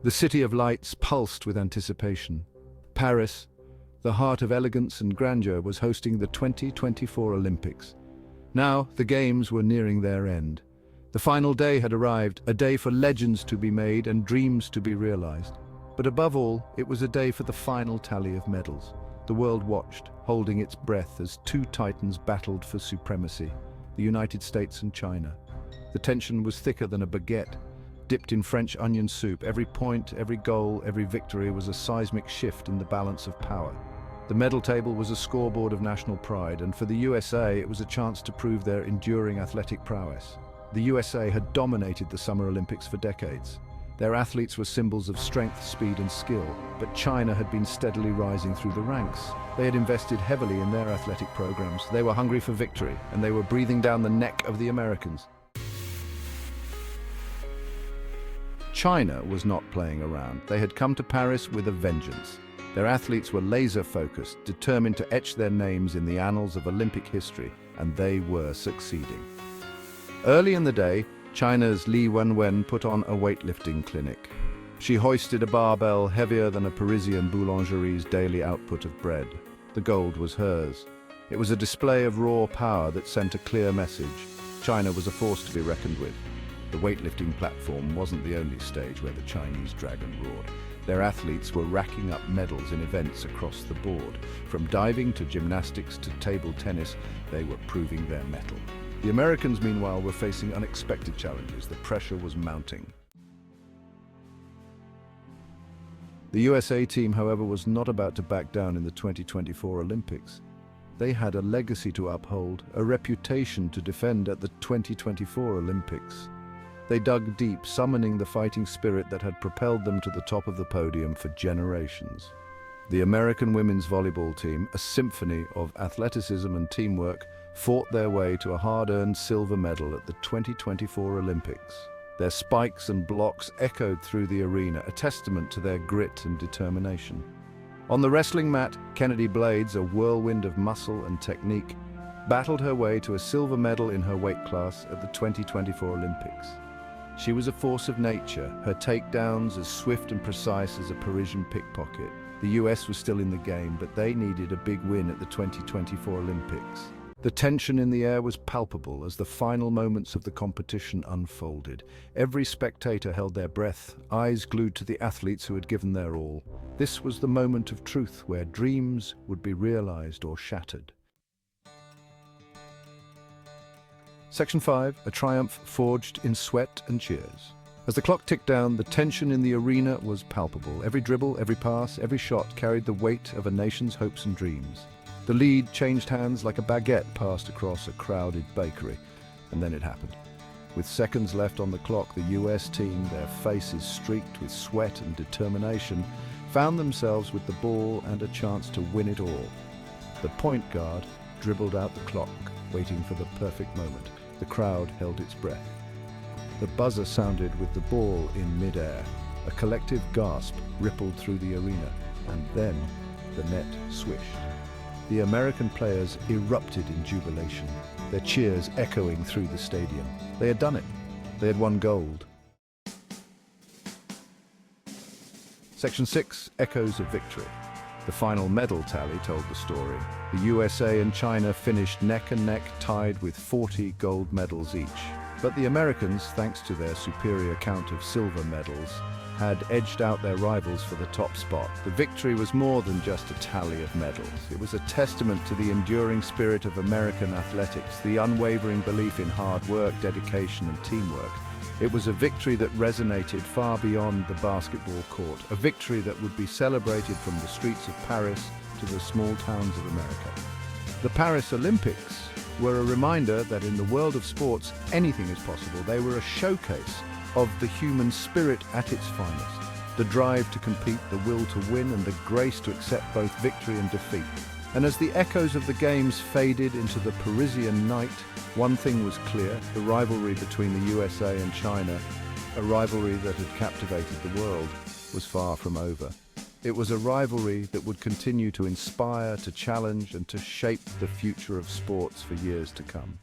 The City of Lights pulsed with anticipation. Paris, the heart of elegance and grandeur, was hosting the 2024 Olympics. Now, the Games were nearing their end. The final day had arrived, a day for legends to be made and dreams to be realized. But above all, it was a day for the final tally of medals. The world watched, holding its breath as two titans battled for supremacy, the United States and China. The tension was thicker than a baguette. Dipped in French onion soup, every point, every goal, every victory was a seismic shift in the balance of power. The medal table was a scoreboard of national pride, and for the USA it was a chance to prove their enduring athletic prowess. The USA had dominated the Summer Olympics for decades. Their athletes were symbols of strength, speed and skill, but China had been steadily rising through the ranks. They had invested heavily in their athletic programs. They were hungry for victory, and they were breathing down the neck of the Americans. China was not playing around. They had come to Paris with a vengeance. Their athletes were laser-focused, determined to etch their names in the annals of Olympic history, and they were succeeding. Early in the day, China's Li Wenwen put on a weightlifting clinic. She hoisted a barbell heavier than a Parisian boulangerie's daily output of bread. The gold was hers. It was a display of raw power that sent a clear message. China was a force to be reckoned with. The weightlifting platform wasn't the only stage where the Chinese dragon roared. Their athletes were racking up medals in events across the board. From diving to gymnastics to table tennis, they were proving their mettle. The Americans, meanwhile, were facing unexpected challenges. The pressure was mounting. The USA team, however, was not about to back down in the 2024 Olympics. They had a legacy to uphold, a reputation to defend at the 2024 Olympics. They dug deep, summoning the fighting spirit that had propelled them to the top of the podium for generations. The American women's volleyball team, a symphony of athleticism and teamwork, fought their way to a hard-earned silver medal at the 2024 Olympics. Their spikes and blocks echoed through the arena, a testament to their grit and determination. On the wrestling mat, Kennedy Blades, a whirlwind of muscle and technique, battled her way to a silver medal in her weight class at the 2024 Olympics. She was a force of nature, her takedowns as swift and precise as a Parisian pickpocket. The US was still in the game, but they needed a big win at the 2024 Olympics. The tension in the air was palpable as the final moments of the competition unfolded. Every spectator held their breath, eyes glued to the athletes who had given their all. This was the moment of truth where dreams would be realized or shattered. Section 5, a triumph forged in sweat and cheers. As the clock ticked down, the tension in the arena was palpable. Every dribble, every pass, every shot carried the weight of a nation's hopes and dreams. The lead changed hands like a baguette passed across a crowded bakery, and then it happened. With seconds left on the clock, the US team, their faces streaked with sweat and determination, found themselves with the ball and a chance to win it all. The point guard dribbled out the clock, waiting for the perfect moment. The crowd held its breath. The buzzer sounded with the ball in midair. A collective gasp rippled through the arena, and then the net swished. The American players erupted in jubilation, their cheers echoing through the stadium. They had done it. They had won gold. Section 6, Echoes of Victory. The final medal tally told the story. The USA and China finished neck and neck, tied with 40 gold medals each. But the Americans, thanks to their superior count of silver medals, had edged out their rivals for the top spot. The victory was more than just a tally of medals. It was a testament to the enduring spirit of American athletics, the unwavering belief in hard work, dedication, and teamwork. It was a victory that resonated far beyond the basketball court, a victory that would be celebrated from the streets of Paris to the small towns of America. The Paris Olympics were a reminder that in the world of sports, anything is possible. They were a showcase of the human spirit at its finest. The drive to compete, the will to win, and the grace to accept both victory and defeat. And as the echoes of the games faded into the Parisian night, one thing was clear: the rivalry between the USA and China, a rivalry that had captivated the world, was far from over. It was a rivalry that would continue to inspire, to challenge, and to shape the future of sports for years to come.